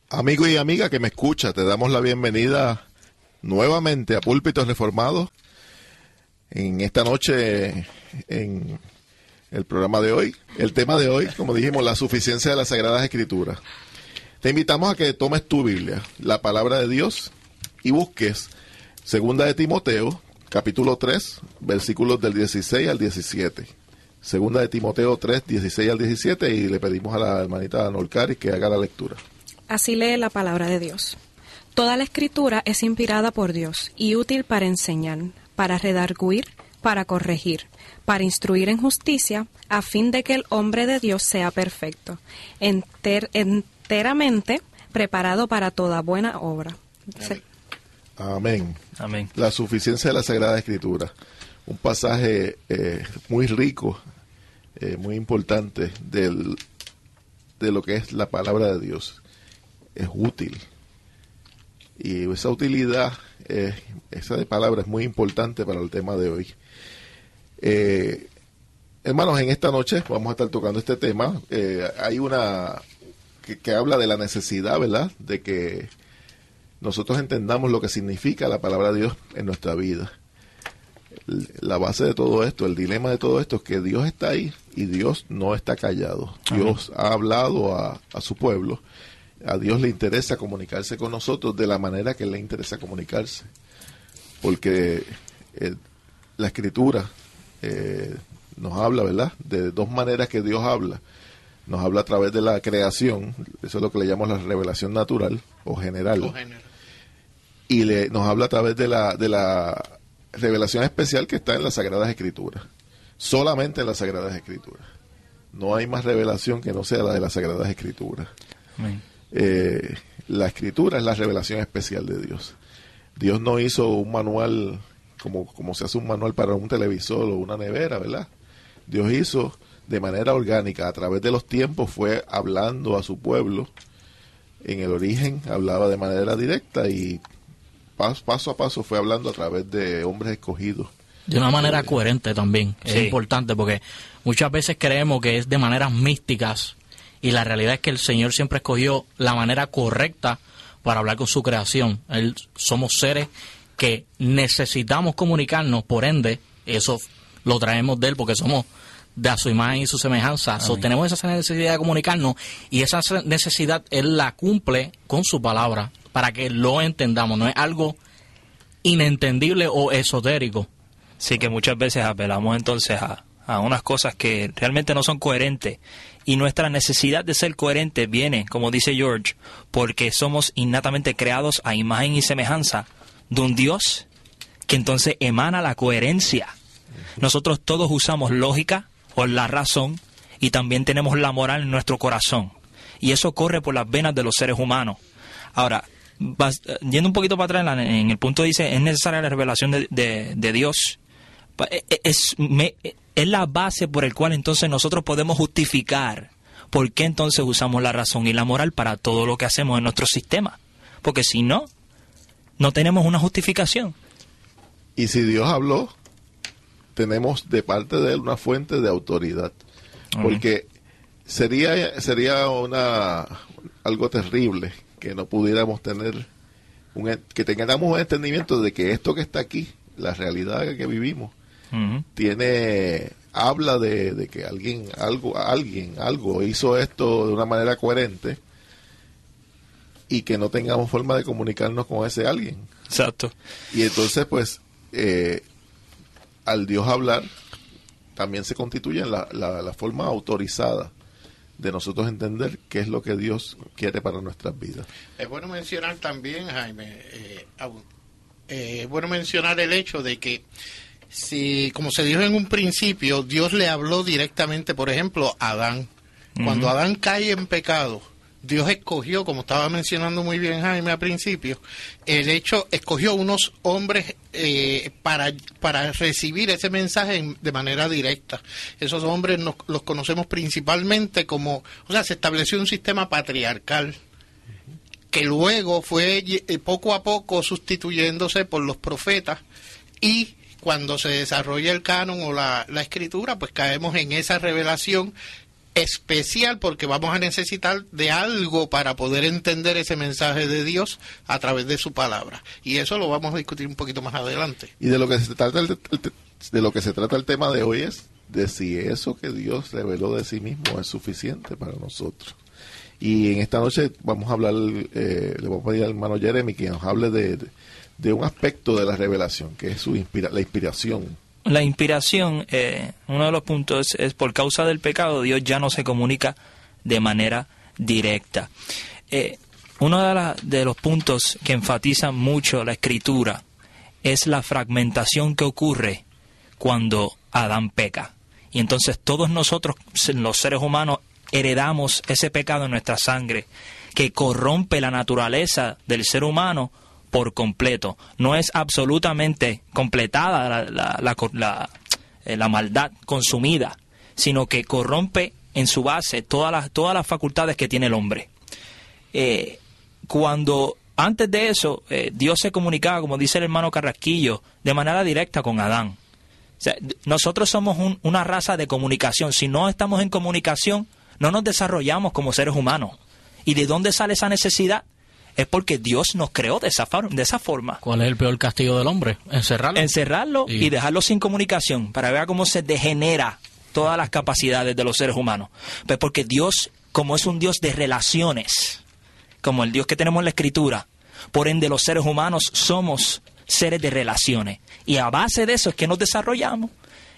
Amigo y amiga que me escucha, te damos la bienvenida nuevamente a Púlpitos Reformados. En esta noche, en el programa de hoy, el tema de hoy, como dijimos, la suficiencia de las Sagradas Escrituras. Te invitamos a que tomes tu Biblia, la palabra de Dios, y busques Segunda de Timoteo, capítulo 3, versículos del 16 al 17. Segunda de Timoteo 3, 16 al 17, y le pedimos a la hermanita Norcari que haga la lectura. Así lee la palabra de Dios. Toda la Escritura es inspirada por Dios y útil para enseñar, para redarguir, para corregir, para instruir en justicia, a fin de que el hombre de Dios sea perfecto, enteramente preparado para toda buena obra. Amén. Amén. La suficiencia de la Sagrada Escritura. Un pasaje muy rico, muy importante de lo que es la palabra de Dios. Es útil. Y esa utilidad, esa palabra es muy importante para el tema de hoy. Hermanos, en esta noche vamos a estar tocando este tema. Hay una que habla de la necesidad, ¿verdad?, de que nosotros entendamos lo que significa la palabra de Dios en nuestra vida. La base de todo esto, el dilema de todo esto es que Dios está ahí y Dios no está callado. Dios ha hablado a su pueblo. A Dios le interesa comunicarse con nosotros de la manera que le interesa comunicarse. Porque la Escritura nos habla, ¿verdad?, de dos maneras que Dios habla. Nos habla a través de la creación, eso es lo que le llamamos la revelación natural o general. Y nos habla a través de la revelación especial que está en las Sagradas Escrituras. Solamente en las Sagradas Escrituras. No hay más revelación que no sea la de las Sagradas Escrituras. Amén. La Escritura es la revelación especial de Dios. Dios no hizo un manual como se hace un manual para un televisor o una nevera, ¿verdad? Dios hizo de manera orgánica, a través de los tiempos fue hablando a su pueblo. En el origen hablaba de manera directa y paso a paso fue hablando a través de hombres escogidos. De una manera coherente también, es importante, porque muchas veces creemos que es de maneras místicas y la realidad es que el Señor siempre escogió la manera correcta para hablar con su creación. Somos seres que necesitamos comunicarnos, por ende, eso lo traemos de Él porque somos de a su imagen y su semejanza. So, tenemos esa necesidad de comunicarnos y esa necesidad Él la cumple con su palabra para que lo entendamos. No es algo inentendible o esotérico. Sí, que muchas veces apelamos entonces a unas cosas que realmente no son coherentes. Y nuestra necesidad de ser coherente viene, como dice George, porque somos innatamente creados a imagen y semejanza de un Dios que entonces emana la coherencia. Nosotros todos usamos lógica o la razón y también tenemos la moral en nuestro corazón. Y eso corre por las venas de los seres humanos. Ahora, yendo un poquito para atrás en el punto dice, es necesaria la revelación de Dios. Es la base por el cual entonces nosotros podemos justificar por qué entonces usamos la razón y la moral para todo lo que hacemos en nuestro sistema. Porque si no, no tenemos una justificación. Y si Dios habló, tenemos de parte de Él una fuente de autoridad. Porque sería algo terrible que no pudiéramos tener, que tengamos un entendimiento de que esto que está aquí, la realidad que vivimos, habla de que alguien algo hizo esto de una manera coherente y que no tengamos forma de comunicarnos con ese alguien. Exacto. Y entonces, pues, al Dios hablar, también se constituye en la forma autorizada de nosotros entender qué es lo que Dios quiere para nuestras vidas. Es bueno mencionar también, Jaime, es bueno mencionar el hecho de que si, como se dijo en un principio, Dios le habló directamente, por ejemplo, a Adán. Cuando Adán cae en pecado, Dios escogió, como estaba mencionando muy bien Jaime al principio, escogió unos hombres para recibir ese mensaje de manera directa. Esos hombres los conocemos principalmente se estableció un sistema patriarcal que luego fue poco a poco sustituyéndose por los profetas, y cuando se desarrolla el canon o la escritura, pues caemos en esa revelación especial, porque vamos a necesitar de algo para poder entender ese mensaje de Dios a través de su palabra. Y eso lo vamos a discutir un poquito más adelante. Y de lo que se trata el tema de hoy es de si eso que Dios reveló de sí mismo es suficiente para nosotros. Y en esta noche vamos a hablar, le vamos a pedir al hermano Jeremy que nos hable de un aspecto de la revelación, que es la inspiración. La inspiración, uno de los puntos es por causa del pecado, Dios ya no se comunica de manera directa. Uno de los puntos que enfatiza mucho la Escritura es la fragmentación que ocurre cuando Adán peca. Y entonces todos nosotros, los seres humanos, heredamos ese pecado en nuestra sangre, que corrompe la naturaleza del ser humano por completo. No es absolutamente completada la maldad consumida, sino que corrompe en su base todas las facultades que tiene el hombre. Cuando antes de eso, Dios se comunicaba, como dice el hermano Carrasquillo, de manera directa con Adán. O sea, nosotros somos una raza de comunicación. Si no estamos en comunicación, no nos desarrollamos como seres humanos. ¿Y de dónde sale esa necesidad? Es porque Dios nos creó de esa forma. ¿Cuál es el peor castigo del hombre? Encerrarlo y dejarlo sin comunicación, para ver cómo se degenera todas las capacidades de los seres humanos. Pues porque Dios, como es un Dios de relaciones, como el Dios que tenemos en la Escritura, por ende los seres humanos somos seres de relaciones. Y a base de eso es que nos desarrollamos.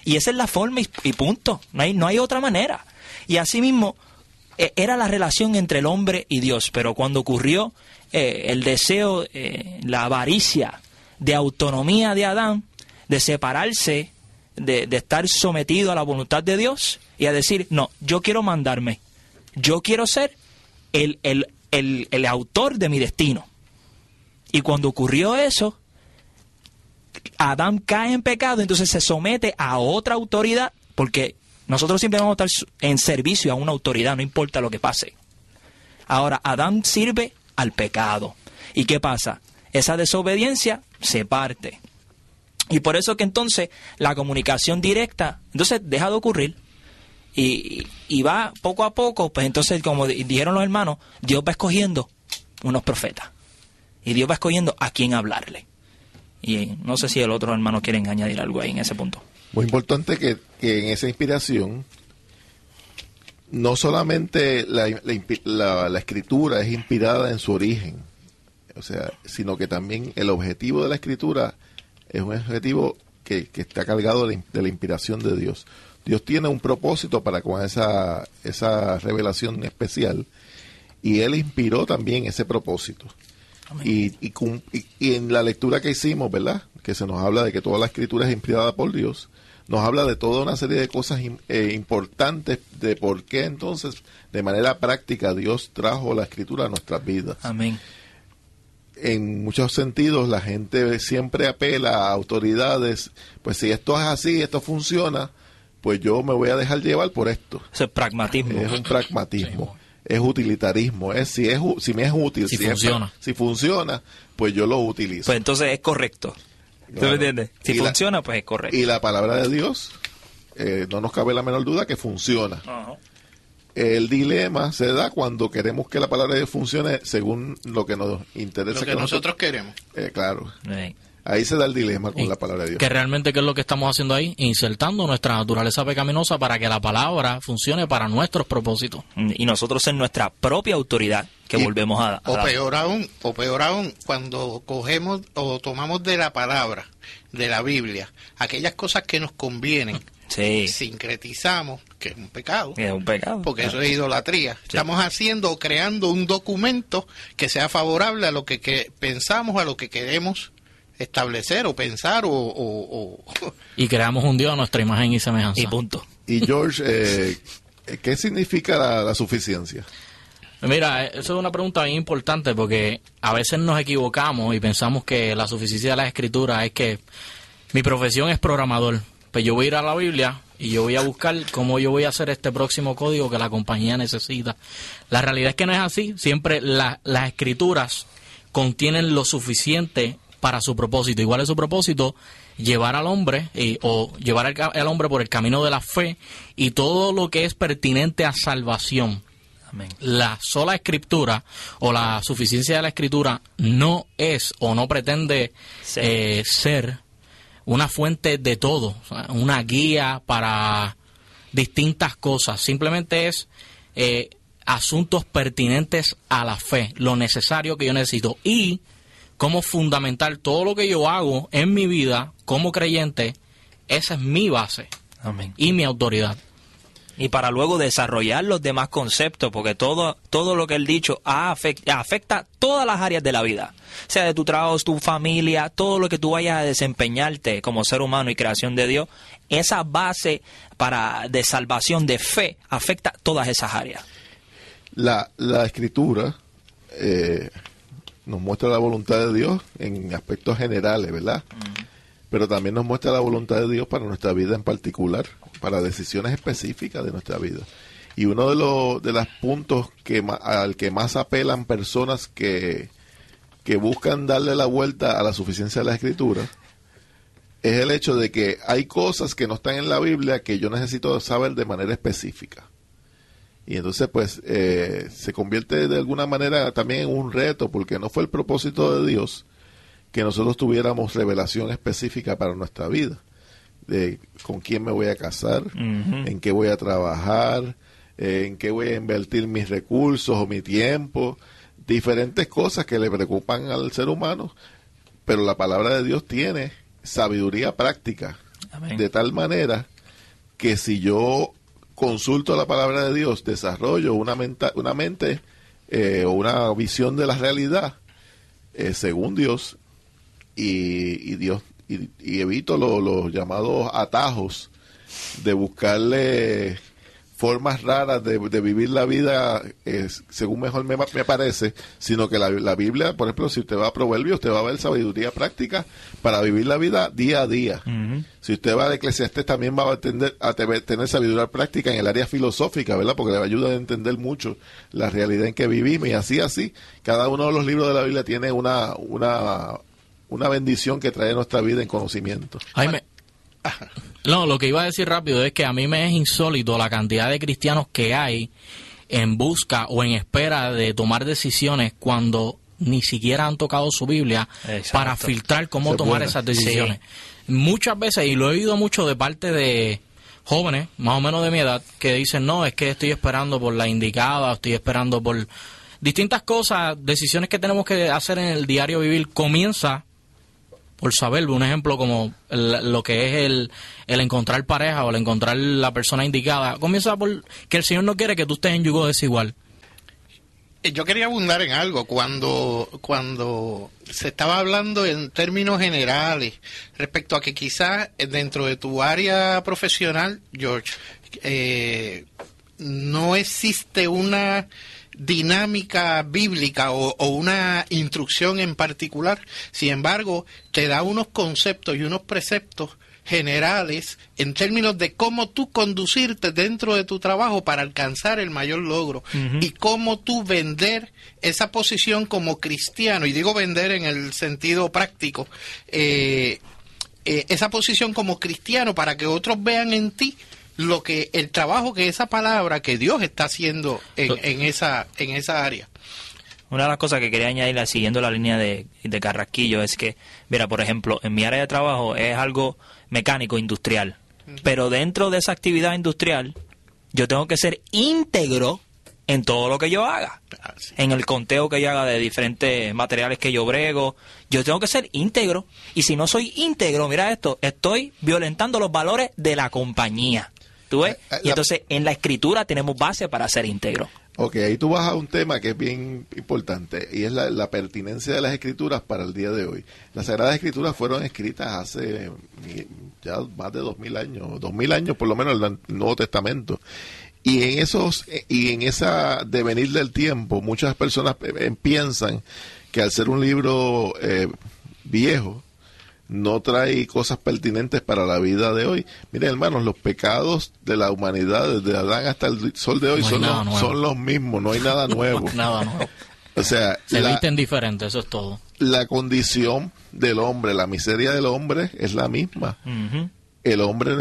Y esa es la forma y punto. No hay otra manera. Y asimismo, era la relación entre el hombre y Dios. Pero cuando ocurrió el deseo, la avaricia de autonomía de Adán, de separarse, de estar sometido a la voluntad de Dios y a decir, no, yo quiero mandarme, yo quiero ser el autor de mi destino. Y cuando ocurrió eso, Adán cae en pecado, entonces se somete a otra autoridad, porque nosotros siempre vamos a estar en servicio a una autoridad, no importa lo que pase. Ahora, Adán sirve al pecado. ¿Y qué pasa? Esa desobediencia se parte. Y por eso que entonces la comunicación directa, entonces deja de ocurrir. Y va poco a poco, pues entonces, como dijeron los hermanos, Dios va escogiendo unos profetas. Y Dios va escogiendo a quién hablarle. Y no sé si el otro hermano quiere añadir algo ahí en ese punto. Muy importante que en esa inspiración no solamente la escritura es inspirada en su origen, o sea, sino que también el objetivo de la escritura es un objetivo que está cargado de la inspiración de Dios. Dios tiene un propósito para con esa revelación especial, y Él inspiró también ese propósito. Y en la lectura que hicimos, ¿verdad?, que se nos habla de que toda la escritura es inspirada por Dios, nos habla de toda una serie de cosas importantes de por qué entonces, de manera práctica, Dios trajo la escritura a nuestras vidas. Amén. En muchos sentidos, la gente siempre apela a autoridades, pues si esto es así, esto funciona, pues yo me voy a dejar llevar por esto. Eso es pragmatismo. Es un pragmatismo. Sí. Es utilitarismo, si me es útil, si funciona, pues yo lo utilizo. Pues entonces es correcto. ¿Tú me entiendes? Si funciona, pues es correcto. Y la palabra de Dios, no nos cabe la menor duda que funciona. Uh-huh. El dilema se da cuando queremos que la palabra de Dios funcione según lo que nos interesa. Lo que nosotros queremos. Claro. Sí. Ahí se da el dilema con la palabra de Dios. Que realmente, ¿qué es lo que estamos haciendo ahí? Insertando nuestra naturaleza pecaminosa para que la palabra funcione para nuestros propósitos. Y nosotros en nuestra propia autoridad, que volvemos a o peor aún, cuando cogemos o tomamos de la palabra, de la Biblia, aquellas cosas que nos convienen, sincretizamos, que es un pecado. Es un pecado. Porque eso es idolatría. Sí. Estamos creando un documento que sea favorable a lo que pensamos, a lo que queremos establecer o pensar y creamos un Dios a nuestra imagen y semejanza. Y punto. Y George, ¿qué significa la suficiencia? Mira, eso es una pregunta bien importante, porque a veces nos equivocamos y pensamos que la suficiencia de la Escritura es que mi profesión es programador, pues yo voy a ir a la Biblia y yo voy a buscar cómo yo voy a hacer este próximo código que la compañía necesita. La realidad es que no es así. Siempre las Escrituras contienen lo suficiente para su propósito. Igual es su propósito, llevar al hombre o llevar al hombre por el camino de la fe y todo lo que es pertinente a salvación. Amén. La sola escritura o la suficiencia de la escritura no es o no pretende ser una fuente de todo, o sea, una guía para distintas cosas. Simplemente es asuntos pertinentes a la fe, lo necesario que yo necesito y cómo fundamentar todo lo que yo hago en mi vida como creyente. Esa es mi base. Amén. Y mi autoridad. Y para luego desarrollar los demás conceptos, porque todo lo que él dicho afecta todas las áreas de la vida, sea de tu trabajo, tu familia, todo lo que tú vayas a desempeñarte como ser humano y creación de Dios, esa base de salvación, de fe, afecta todas esas áreas. La Escritura nos muestra la voluntad de Dios en aspectos generales, ¿verdad? Pero también nos muestra la voluntad de Dios para nuestra vida en particular, para decisiones específicas de nuestra vida. Y uno de los puntos al que más apelan personas que buscan darle la vuelta a la suficiencia de la Escritura es el hecho de que hay cosas que no están en la Biblia que yo necesito saber de manera específica. Y entonces pues se convierte de alguna manera también en un reto, porque no fue el propósito de Dios que nosotros tuviéramos revelación específica para nuestra vida, de con quién me voy a casar, en qué voy a trabajar, en qué voy a invertir mis recursos o mi tiempo, diferentes cosas que le preocupan al ser humano, pero la palabra de Dios tiene sabiduría práctica. Amén. De tal manera que si yo consulto la palabra de Dios, desarrollo una mente o una visión de la realidad según Dios, y evito los llamados atajos de buscarle formas raras de vivir la vida según mejor me parece, sino que la Biblia, por ejemplo, si usted va a Proverbios, usted va a ver sabiduría práctica para vivir la vida día a día. Si usted va a Eclesiastés, también va a tener sabiduría práctica en el área filosófica, ¿verdad? Porque le ayuda a entender mucho la realidad en que vivimos, y así, cada uno de los libros de la Biblia tiene una bendición que trae a nuestra vida en conocimiento. Jaime, no, lo que iba a decir rápido es que a mí me es insólito la cantidad de cristianos que hay en busca o en espera de tomar decisiones cuando ni siquiera han tocado su Biblia. Exacto. Para filtrar cómo tomar esas decisiones. Sí. Muchas veces, y lo he oído mucho de parte de jóvenes, más o menos de mi edad, que dicen, no, es que estoy esperando por la indicada, estoy esperando por distintas cosas, decisiones que tenemos que hacer en el diario vivir. Comienza por saber, un ejemplo como lo que es el encontrar pareja o el encontrar la persona indicada. Comienza por que el Señor no quiere que tú estés en yugo desigual. Yo quería abundar en algo. Cuando se estaba hablando en términos generales respecto a que quizás dentro de tu área profesional, George, no existe una dinámica bíblica o una instrucción en particular. Sin embargo, te da unos conceptos y unos preceptos generales en términos de cómo tú conducirte dentro de tu trabajo para alcanzar el mayor logro, y cómo tú vender esa posición como cristiano, y digo vender en el sentido práctico, esa posición como cristiano para que otros vean en ti el trabajo que esa palabra que Dios está haciendo en esa área. Una de las cosas que quería añadir, siguiendo la línea de Carrasquillo, es que, mira, por ejemplo, en mi área de trabajo es algo mecánico, industrial, pero dentro de esa actividad industrial yo tengo que ser íntegro en todo lo que yo haga. Sí. En el conteo que yo haga de diferentes materiales que yo brego, yo tengo que ser íntegro, y si no soy íntegro, mira esto, estoy violentando los valores de la compañía. ¿Tú ves? Y entonces en la Escritura tenemos base para ser íntegro. Ok, ahí tú vas a un tema que es bien importante, y es la pertinencia de las Escrituras para el día de hoy. Las Sagradas Escrituras fueron escritas hace ya más de 2000 años por lo menos, el Nuevo Testamento. Y en esa devenir del tiempo, muchas personas piensan que al ser un libro viejo, no trae cosas pertinentes para la vida de hoy. Miren, hermanos, los pecados de la humanidad desde Adán hasta el sol de hoy son los mismos, no hay nada nuevo. Nada nuevo. O sea, se visten diferente, eso es todo. La condición del hombre, la miseria del hombre es la misma. Ujú. El hombre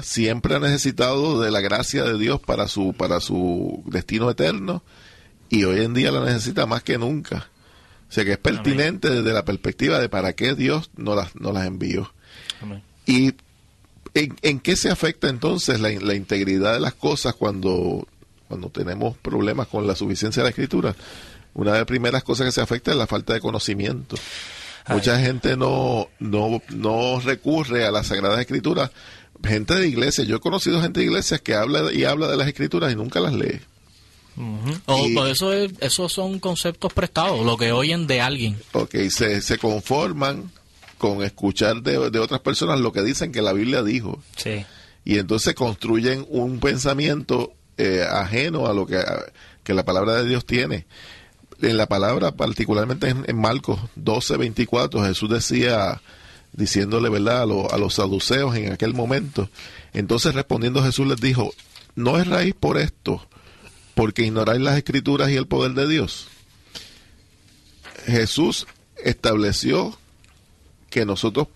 siempre ha necesitado de la gracia de Dios para su destino eterno, y hoy en día la necesita más que nunca. O sea que es pertinente desde la perspectiva de para qué Dios nos las envió. Amén. Y ¿en qué se afecta entonces la integridad de las cosas cuando tenemos problemas con la suficiencia de la Escritura? Una de las primeras cosas que se afecta es la falta de conocimiento. Mucha gente no recurre a las Sagradas Escrituras. Gente de iglesias, yo he conocido gente de iglesias que habla de las Escrituras y nunca las lee. Pues esos son conceptos prestados, lo que oyen de alguien. Ok, se conforman con escuchar de otras personas lo que dicen que la Biblia dijo. Sí. Y entonces construyen un pensamiento ajeno a lo que la palabra de Dios tiene. En la palabra, particularmente en Marcos 12:24, Jesús diciéndole, ¿verdad?, a los saduceos en aquel momento. Entonces, respondiendo, Jesús les dijo: ¿no es raíz por esto, porque ignoráis las Escrituras y el poder de Dios? Jesús estableció que nosotros,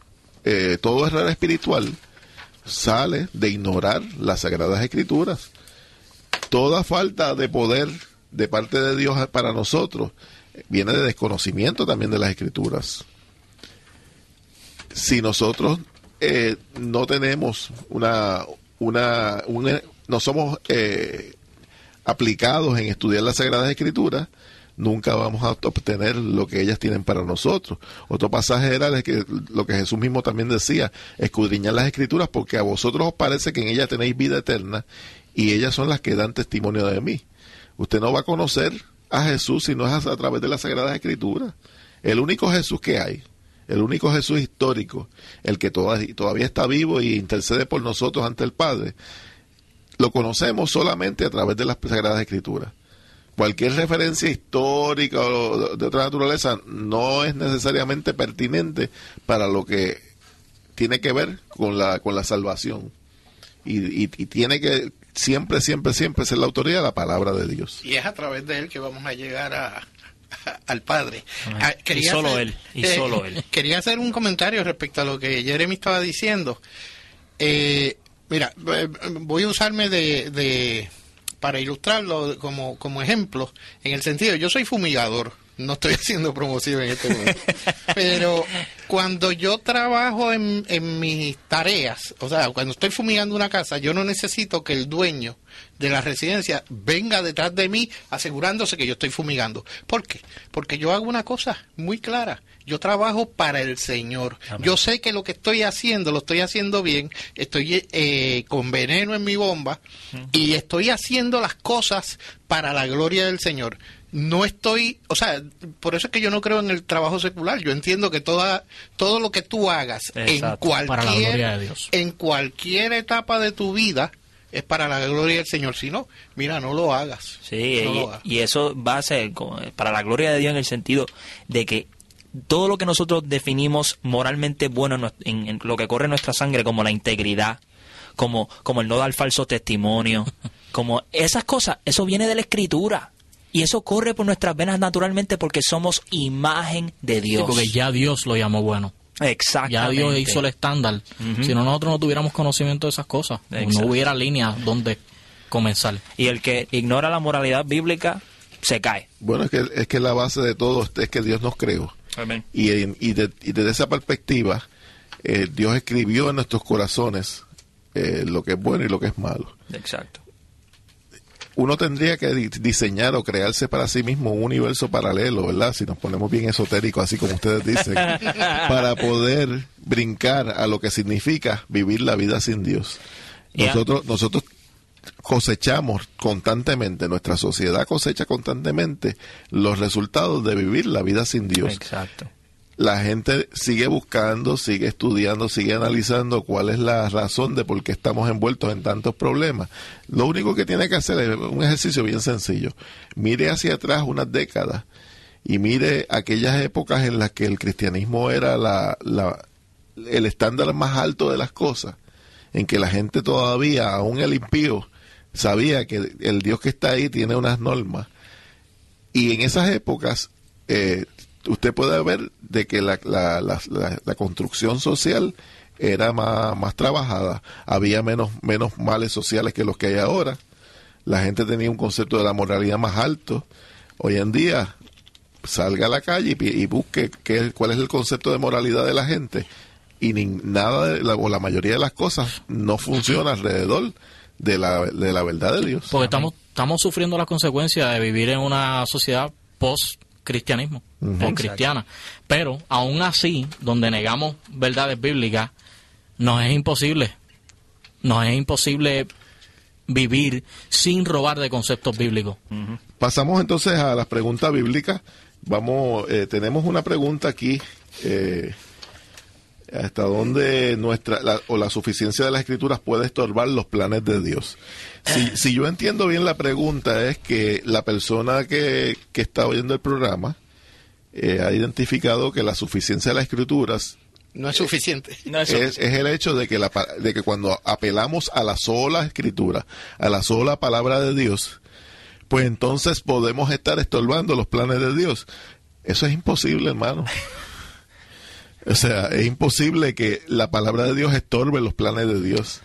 todo error espiritual sale de ignorar las Sagradas Escrituras. Toda falta de poder de parte de Dios para nosotros viene de desconocimiento también de las Escrituras. Si nosotros no tenemos no somos aplicados en estudiar las Sagradas Escrituras, nunca vamos a obtener lo que ellas tienen para nosotros. Otro pasaje era lo que Jesús mismo también decía: escudriñad las Escrituras, porque a vosotros os parece que en ellas tenéis vida eterna, y ellas son las que dan testimonio de mí. Usted no va a conocer a Jesús si no es a través de las Sagradas Escrituras. El único Jesús que hay, el único Jesús histórico, el que todavía está vivo y intercede por nosotros ante el Padre, lo conocemos solamente a través de las Sagradas Escrituras. Cualquier referencia histórica o de otra naturaleza no es necesariamente pertinente para lo que tiene que ver con la salvación. Y tiene que siempre ser la autoridad de la palabra de Dios. Y es a través de él que vamos a llegar al Padre. Y solo él. Quería hacer un comentario respecto a lo que Jeremy estaba diciendo. Mira, voy a usarme para ilustrarlo como ejemplo, en el sentido, yo soy fumigador, no estoy haciendo promoción en este momento, pero cuando yo trabajo en mis tareas, o sea, cuando estoy fumigando una casa, yo no necesito que el dueño de la residencia venga detrás de mí asegurándose que yo estoy fumigando. ¿Por qué? Porque yo hago una cosa muy clara: yo trabajo para el Señor. Amén. Yo sé que lo que estoy haciendo, lo estoy haciendo bien, estoy con veneno en mi bomba, y estoy haciendo las cosas para la gloria del Señor. No estoy, o sea, por eso es que yo no creo en el trabajo secular. Yo entiendo que todo lo que tú hagas para la gloria de Dios, en cualquier etapa de tu vida, es para la gloria del Señor. Si no, mira, no lo hagas. Sí, y eso va a ser para la gloria de Dios, en el sentido de que todo lo que nosotros definimos moralmente bueno en lo que corre en nuestra sangre, como la integridad, como el no dar falso testimonio, como esas cosas, eso viene de la Escritura. Y eso corre por nuestras venas naturalmente, porque somos imagen de Dios. Sí, porque ya Dios lo llamó bueno. Exactamente. Ya Dios hizo el estándar. Si no, nosotros no tuviéramos conocimiento de esas cosas. No hubiera línea donde comenzar. Y el que ignora la moralidad bíblica se cae. Bueno, es que la base de todo es que Dios nos creó. Amén. Y desde esa perspectiva, Dios escribió en nuestros corazones lo que es bueno y lo que es malo. Exacto. Uno tendría que diseñar o crearse para sí mismo un universo paralelo, ¿verdad? Si nos ponemos bien esotéricos, así como ustedes dicen, para poder brincar a lo que significa vivir la vida sin Dios. Nosotros cosechamos constantemente, nuestra sociedad cosecha constantemente los resultados de vivir la vida sin Dios. Exacto. La gente sigue buscando, sigue estudiando, sigue analizando cuál es la razón de por qué estamos envueltos en tantos problemas. Lo único que tiene que hacer es un ejercicio bien sencillo. Mire hacia atrás unas décadas y mire aquellas épocas en las que el cristianismo era el estándar más alto de las cosas, en que la gente todavía, aún el impío, sabía que el Dios que está ahí tiene unas normas. Y en esas épocas, usted puede ver de que la construcción social era más trabajada, había menos males sociales que los que hay ahora, la gente tenía un concepto de la moralidad más alto. Hoy en día, salga a la calle y busque cuál es el concepto de moralidad de la gente, y nada o la mayoría de las cosas no funciona alrededor de la verdad de Dios. Porque estamos sufriendo las consecuencias de vivir en una sociedad post-cristianismo, post-cristiana. Pero aún así, donde negamos verdades bíblicas, nos es imposible vivir sin robar de conceptos bíblicos. Pasamos entonces a las preguntas bíblicas. Tenemos una pregunta aquí, ¿hasta dónde la suficiencia de las Escrituras puede estorbar los planes de Dios? Si yo entiendo bien la pregunta, es que la persona que está oyendo el programa ha identificado que la suficiencia de las Escrituras no es suficiente. Es el hecho de que cuando apelamos a la sola Escritura, a la sola palabra de Dios, pues entonces podemos estar estorbando los planes de Dios. Eso es imposible, hermano. O sea, es imposible que la palabra de Dios estorbe los planes de Dios.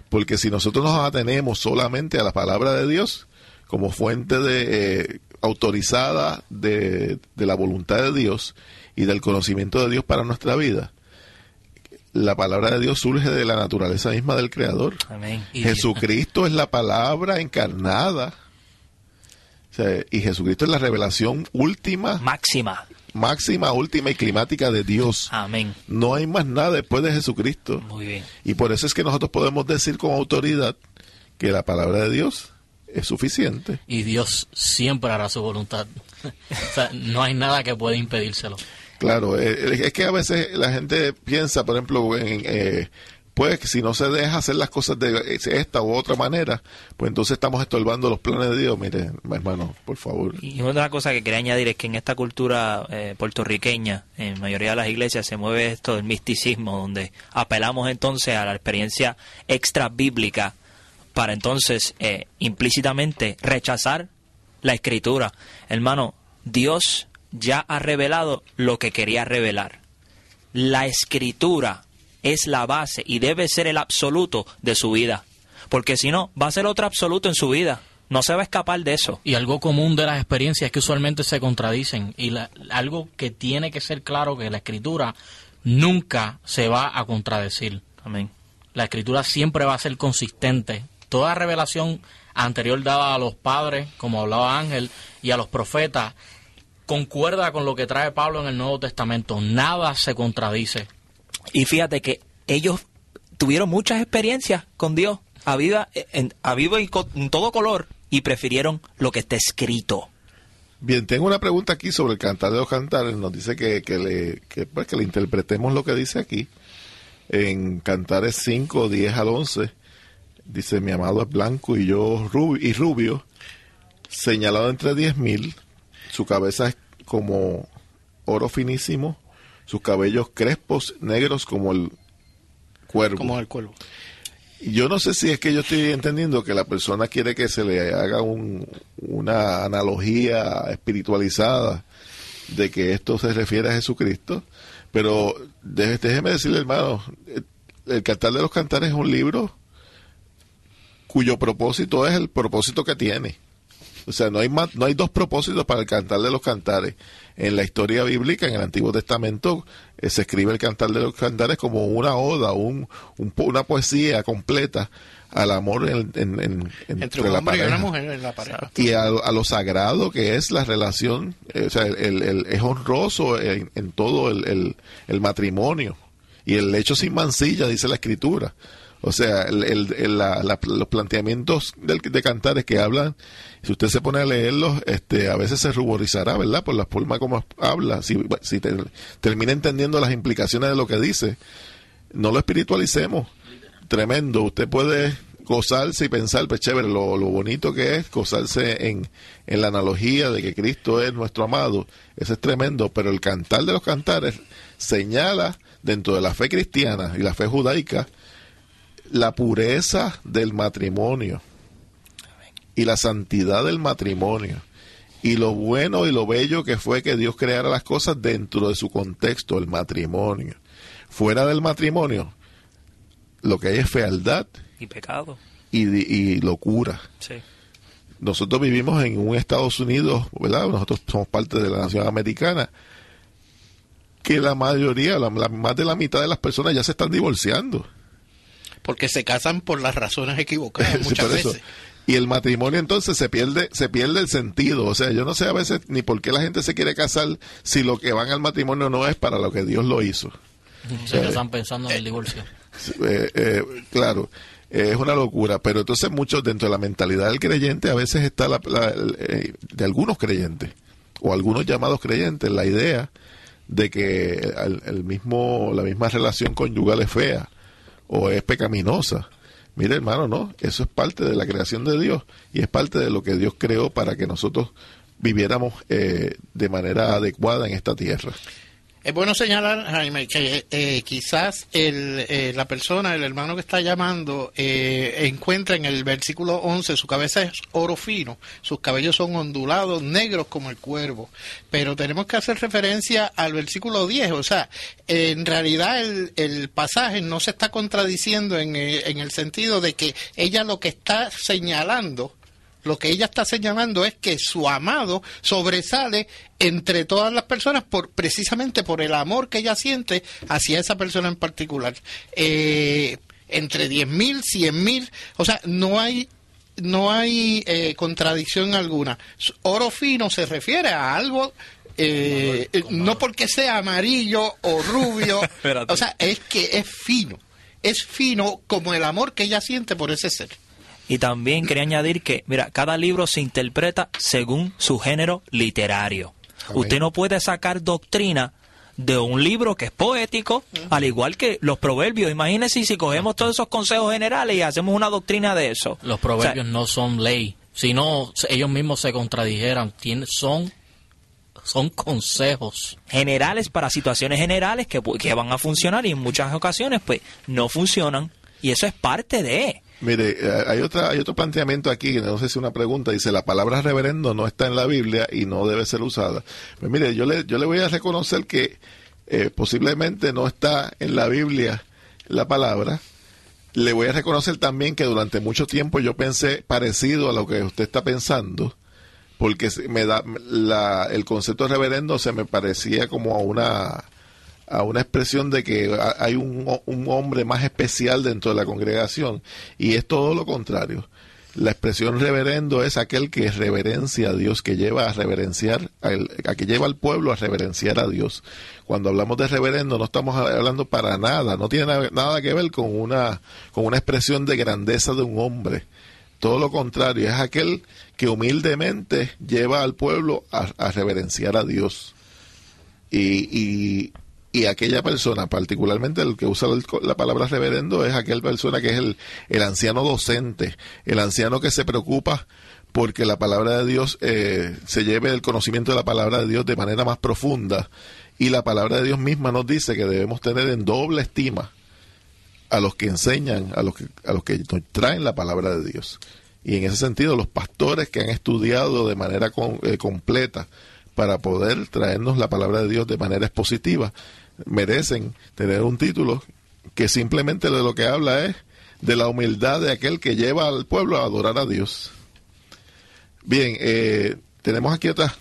Porque si nosotros nos atenemos solamente a la palabra de Dios como fuente autorizada de la voluntad de Dios y del conocimiento de Dios para nuestra vida, la palabra de Dios surge de la naturaleza misma del Creador. Amén. Jesucristo es la palabra encarnada. O sea, y Jesucristo es la revelación máxima, última y climática de Dios. Amén. No hay más nada después de Jesucristo. Muy bien. Y por eso es que nosotros podemos decir con autoridad que la palabra de Dios es suficiente. Y Dios siempre hará su voluntad. O sea, no hay nada que pueda impedírselo. Claro, es que a veces la gente piensa, por ejemplo, pues si no se deja hacer las cosas de esta u otra manera, pues entonces estamos estorbando los planes de Dios. Mire, hermano, por favor. Y otra cosa que quería añadir es que en esta cultura puertorriqueña, en mayoría de las iglesias, se mueve esto del misticismo, donde apelamos entonces a la experiencia extra bíblica para entonces implícitamente rechazar la Escritura. Hermano, Dios ya ha revelado lo que quería revelar. La Escritura es la base y debe ser el absoluto de su vida, porque si no, va a ser otro absoluto en su vida. No se va a escapar de eso. Y algo común de las experiencias es que usualmente se contradicen, y algo que tiene que ser claro, que la Escritura nunca se va a contradecir. Amén. La Escritura siempre va a ser consistente. Toda revelación anterior dada a los padres, como hablaba Ángel, y a los profetas, concuerda con lo que trae Pablo en el Nuevo Testamento. Nada se contradice. Y fíjate que ellos tuvieron muchas experiencias con Dios, a viva y en todo color, y prefirieron lo que está escrito. Bien, tengo una pregunta aquí sobre el Cantar de los Cantares. Nos dice que le interpretemos lo que dice aquí. En Cantares 5, 10 al 11, dice: mi amado es blanco y yo rubio, señalado entre 10,000, su cabeza es como oro finísimo, sus cabellos crespos, negros como el cuervo. Como el cuervo. Yo no sé si es que yo estoy entendiendo que la persona quiere que se le haga una analogía espiritualizada de que esto se refiere a Jesucristo, pero déjeme decirle, hermano, el Cantar de los Cantares es un libro cuyo propósito es el propósito que tiene. O sea, no hay dos propósitos para el Cantar de los Cantares. En la historia bíblica, en el Antiguo Testamento, se escribe el Cantar de los Cantares como una oda, una poesía completa al amor entre un hombre y una mujer en la pareja. Y a lo sagrado que es la relación. O sea, es honroso en todo el matrimonio. Y el hecho sin mancilla, dice la Escritura. O sea, los planteamientos de Cantares que hablan, si usted se pone a leerlos, a veces se ruborizará, ¿verdad? Por la forma como habla. Si termina entendiendo las implicaciones de lo que dice, no lo espiritualicemos. Tremendo. Usted puede gozarse y pensar, pues chévere, lo bonito que es gozarse en la analogía de que Cristo es nuestro amado. Eso es tremendo, pero el Cantar de los Cantares señala, dentro de la fe cristiana y la fe judaica, la pureza del matrimonio y la santidad del matrimonio y lo bueno y lo bello que fue que Dios creara las cosas dentro de su contexto, el matrimonio. Fuera del matrimonio, lo que hay es fealdad y pecado y locura. Sí. Nosotros vivimos en un Estados Unidos, ¿verdad? Nosotros somos parte de la nación americana, que la mayoría, más de la mitad de las personas ya se están divorciando. Porque se casan por las razones equivocadas muchas veces. Y el matrimonio entonces se pierde el sentido. O sea, yo no sé a veces ni por qué la gente se quiere casar si lo que van al matrimonio no es para lo que Dios lo hizo. Se casan pensando en el divorcio. Claro, es una locura. Pero entonces muchos dentro de la mentalidad del creyente a veces está de algunos creyentes o algunos llamados creyentes la idea de que la misma relación conyugal es fea o es pecaminosa. Mire, hermano, no, eso es parte de la creación de Dios y es parte de lo que Dios creó para que nosotros viviéramos de manera adecuada en esta tierra. Es bueno señalar, Jaime, que quizás la persona, el hermano que está llamando, encuentra en el versículo 11, su cabeza es oro fino, sus cabellos son ondulados, negros como el cuervo. Pero tenemos que hacer referencia al versículo 10, o sea, en realidad el pasaje no se está contradiciendo en el sentido de que ella lo que está señalando, es que su amado sobresale entre todas las personas precisamente por el amor que ella siente hacia esa persona en particular. Entre 10,000, 100,000, o sea, no hay contradicción alguna. Oro fino se refiere a algo, no porque sea amarillo o rubio, o sea, es que es fino como el amor que ella siente por ese ser. Y también quería añadir que, mira, cada libro se interpreta según su género literario. Amén. Usted no puede sacar doctrina de un libro que es poético, al igual que los proverbios. Imagínense si cogemos todos esos consejos generales y hacemos una doctrina de eso. Los proverbios no son ley, sino ellos mismos se contradijeran. Son consejos generales para situaciones generales que van a funcionar y en muchas ocasiones pues no funcionan. Y eso es parte de... Mire, hay otro planteamiento aquí, no sé si una pregunta, dice, la palabra reverendo no está en la Biblia y no debe ser usada. Pues mire, yo le voy a reconocer que posiblemente no está en la Biblia la palabra. Le voy a reconocer también que durante mucho tiempo yo pensé parecido a lo que usted está pensando, porque el concepto de reverendo se me parecía como a una expresión de que hay un hombre más especial dentro de la congregación, y es todo lo contrario. La expresión reverendo es aquel que reverencia a Dios, que lleva a reverenciar, que lleva al pueblo a reverenciar a Dios. Cuando hablamos de reverendo no estamos hablando para nada, no tiene nada que ver con una expresión de grandeza de un hombre. Todo lo contrario, es aquel que humildemente lleva al pueblo a reverenciar a Dios. Y aquella persona, particularmente el que usa la palabra reverendo, es aquella persona que es el anciano docente, el anciano que se preocupa porque la palabra de Dios se lleve el conocimiento de la palabra de Dios de manera más profunda. Y la palabra de Dios misma nos dice que debemos tener en doble estima a los que enseñan, a los que nos traen la palabra de Dios. Y en ese sentido, los pastores que han estudiado de manera completa para poder traernos la palabra de Dios de manera expositiva, merecen tener un título que simplemente de lo que habla es de la humildad de aquel que lleva al pueblo a adorar a Dios. Bien, tenemos aquí otros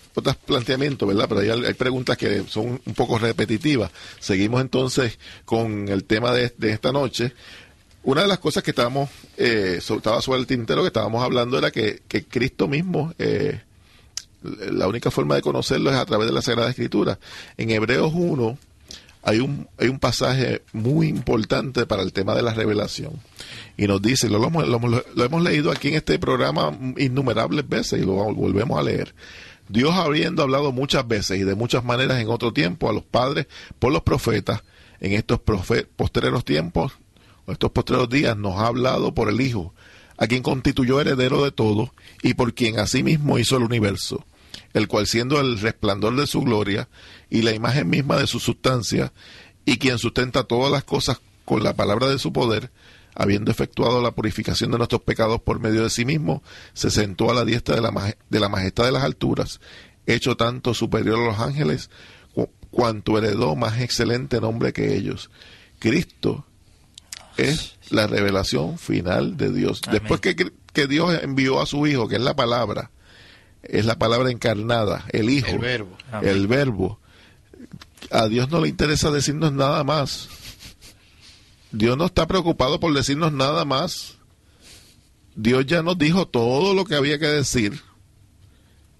planteamientos, ¿verdad? Pero hay preguntas que son un poco repetitivas. Seguimos entonces con el tema de esta noche. Una de las cosas que estaba sobre el tintero que estábamos hablando era que Cristo mismo... la única forma de conocerlo es a través de la Sagrada Escritura. En Hebreos 1 hay un pasaje muy importante para el tema de la revelación. Y nos dice, lo hemos leído aquí en este programa innumerables veces y lo volvemos a leer. Dios, habiendo hablado muchas veces y de muchas maneras en otro tiempo a los padres por los profetas, en estos postreros tiempos, o estos postreros días, nos ha hablado por el Hijo, a quien constituyó heredero de todo y por quien asimismo hizo el universo, el cual siendo el resplandor de su gloria y la imagen misma de su sustancia, y quien sustenta todas las cosas con la palabra de su poder, habiendo efectuado la purificación de nuestros pecados por medio de sí mismo, se sentó a la diestra de la majestad de las alturas, hecho tanto superior a los ángeles, cuanto heredó más excelente nombre que ellos. Cristo es la revelación final de Dios. Amén. Después que Dios envió a su Hijo, que es la palabra encarnada, el Hijo, el Verbo, a Dios no le interesa decirnos nada más. Dios no está preocupado por decirnos nada más. Dios ya nos dijo todo lo que había que decir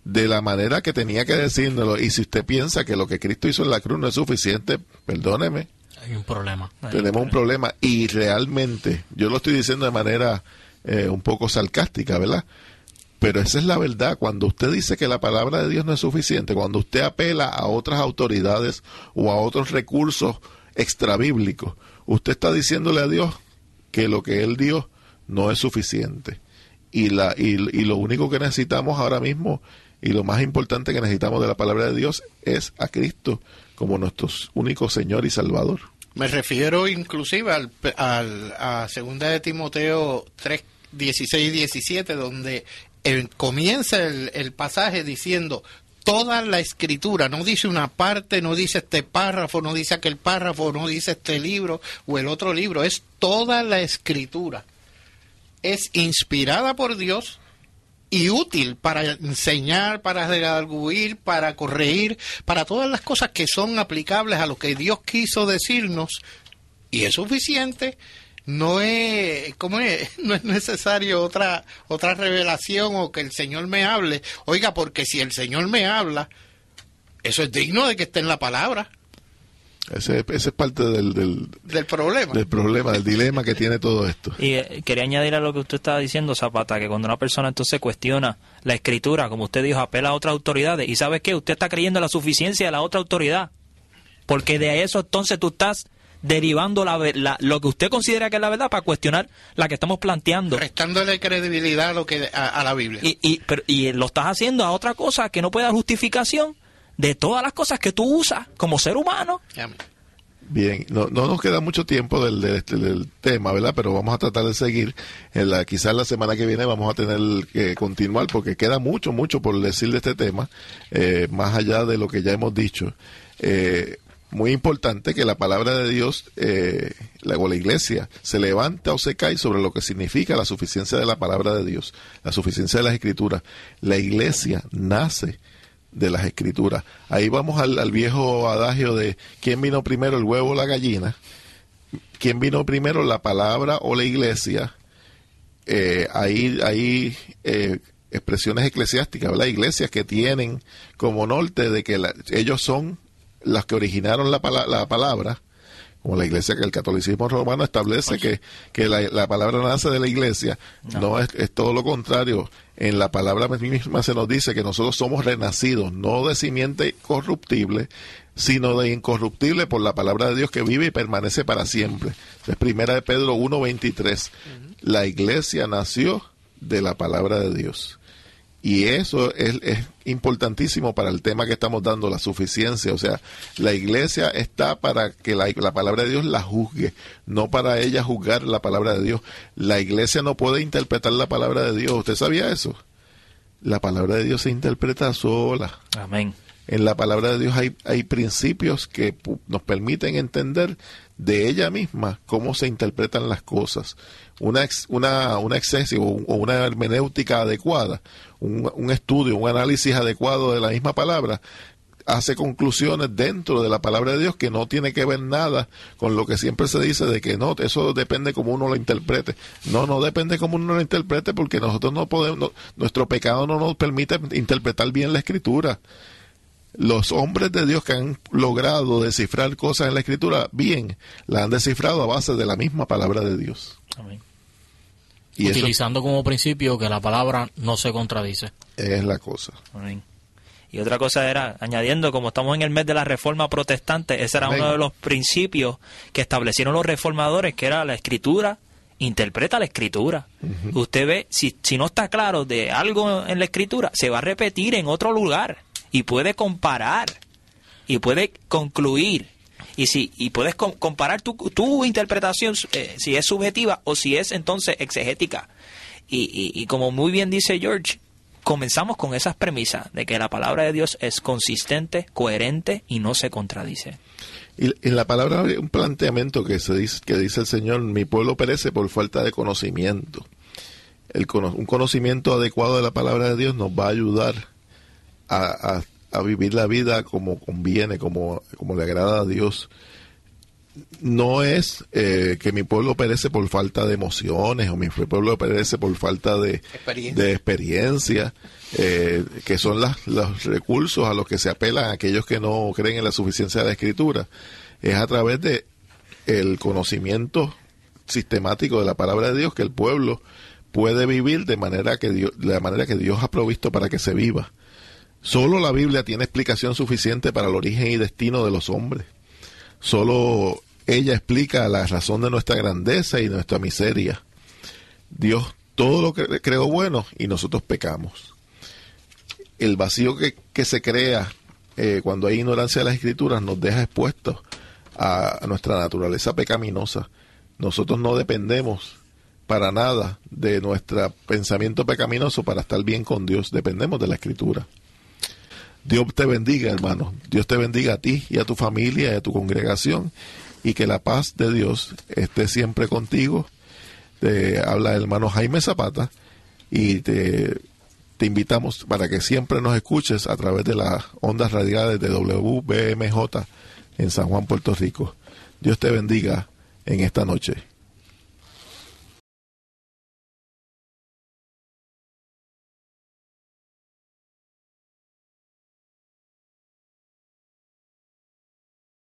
de la manera que tenía que decírnoslo. Y si usted piensa que lo que Cristo hizo en la cruz no es suficiente, perdóneme. Hay un problema. Tenemos un problema. Y realmente, yo lo estoy diciendo de manera un poco sarcástica, ¿verdad? Pero esa es la verdad. Cuando usted dice que la palabra de Dios no es suficiente, cuando usted apela a otras autoridades o a otros recursos extrabíblicos, usted está diciéndole a Dios que lo que Él dio no es suficiente. Y lo único que necesitamos ahora mismo, y lo más importante que necesitamos de la palabra de Dios, es a Cristo como nuestro único Señor y Salvador. Me refiero inclusive a 2 de Timoteo 3, 16 y 17, donde comienza el pasaje diciendo: toda la escritura, no dice una parte, no dice este párrafo, no dice aquel párrafo, no dice este libro o el otro libro, es toda la escritura. Es inspirada por Dios y útil para enseñar, para redarguir, para corregir, para todas las cosas que son aplicables a lo que Dios quiso decirnos, y es suficiente. No es necesario otra revelación o que el Señor me hable. Oiga, porque si el Señor me habla, eso es digno de que esté en la palabra. Ese es parte del problema. Del problema, del dilema que tiene todo esto. Y quería añadir a lo que usted estaba diciendo, Zapata, que cuando una persona entonces cuestiona la escritura, como usted dijo, apela a otras autoridades, y ¿sabe qué? Usted está creyendo en la suficiencia de la otra autoridad, porque de eso entonces tú estás derivando lo que usted considera que es la verdad para cuestionar la que estamos planteando. Restándole credibilidad a la Biblia. Y lo estás haciendo a otra cosa que no puede dar justificación de todas las cosas que tú usas como ser humano. Bien, no nos queda mucho tiempo del tema, ¿verdad? Pero vamos a tratar de seguir. Quizás la semana que viene vamos a tener que continuar porque queda mucho por decir de este tema, más allá de lo que ya hemos dicho. Muy importante que la palabra de Dios o la iglesia se levanta o se cae sobre lo que significa la suficiencia de la palabra de Dios, la suficiencia de las Escrituras. La iglesia nace de las Escrituras. Ahí vamos al viejo adagio de ¿quién vino primero, el huevo o la gallina? ¿Quién vino primero, la palabra o la iglesia? Hay expresiones eclesiásticas, ¿verdad? Iglesias que tienen como norte de que ellos son las que originaron la palabra, como la iglesia, que el catolicismo romano establece que la palabra nace de la iglesia. No es todo lo contrario. En la palabra misma se nos dice que nosotros somos renacidos, no de simiente corruptible, sino de incorruptible por la palabra de Dios que vive y permanece para siempre. Es 1 de Pedro 1:23. La iglesia nació de la palabra de Dios. Y eso es importantísimo para el tema que estamos dando, la suficiencia. O sea, la iglesia está para que la palabra de Dios la juzgue, no para ella juzgar la palabra de Dios. La iglesia no puede interpretar la palabra de Dios. ¿Usted sabía eso? La palabra de Dios se interpreta sola. Amén. En la palabra de Dios hay principios que nos permiten entender de ella misma cómo se interpretan las cosas. Una exégesis o una hermenéutica adecuada, un estudio, un análisis adecuado de la misma palabra, hace conclusiones dentro de la palabra de Dios que no tiene que ver nada con lo que siempre se dice de que no, eso depende como uno lo interprete. No depende como uno lo interprete, porque nosotros no podemos, nuestro pecado no nos permite interpretar bien la Escritura. Los hombres de Dios que han logrado descifrar cosas en la Escritura, bien, la han descifrado a base de la misma palabra de Dios. Amén. Y utilizando como principio que la palabra no se contradice. Es la cosa. Amén. Y otra cosa era, añadiendo, como estamos en el mes de la Reforma Protestante, ese era uno de los principios que establecieron los reformadores, que era la Escritura, interpreta la Escritura. Usted ve, si no está claro de algo en la Escritura, se va a repetir en otro lugar, y puede comparar, y puede concluir, Y puedes comparar tu interpretación, si es subjetiva o si es entonces exegética. Y como muy bien dice George, comenzamos con esas premisas de que la palabra de Dios es consistente, coherente y no se contradice. Y en la palabra hay un planteamiento que dice el Señor: mi pueblo perece por falta de conocimiento. Un conocimiento adecuado de la palabra de Dios nos va a ayudar a vivir la vida como conviene, como le agrada a Dios. No es que mi pueblo perece por falta de emociones, o mi pueblo perece por falta de experiencia, que son los recursos a los que se apelan aquellos que no creen en la suficiencia de la Escritura. Es a través de el conocimiento sistemático de la palabra de Dios que el pueblo puede vivir de la manera que Dios ha provisto para que se viva. Solo la Biblia tiene explicación suficiente para el origen y destino de los hombres. Solo ella explica la razón de nuestra grandeza y nuestra miseria. Dios todo lo que creó bueno y nosotros pecamos. El vacío que se crea cuando hay ignorancia de las Escrituras nos deja expuestos a nuestra naturaleza pecaminosa. Nosotros no dependemos para nada de nuestro pensamiento pecaminoso para estar bien con Dios. Dependemos de la Escritura. Dios te bendiga, hermano. Dios te bendiga a ti y a tu familia y a tu congregación, y que la paz de Dios esté siempre contigo. Te habla el hermano Jaime Zapata, y te invitamos para que siempre nos escuches a través de las ondas radiales de WBMJ en San Juan, Puerto Rico. Dios te bendiga en esta noche.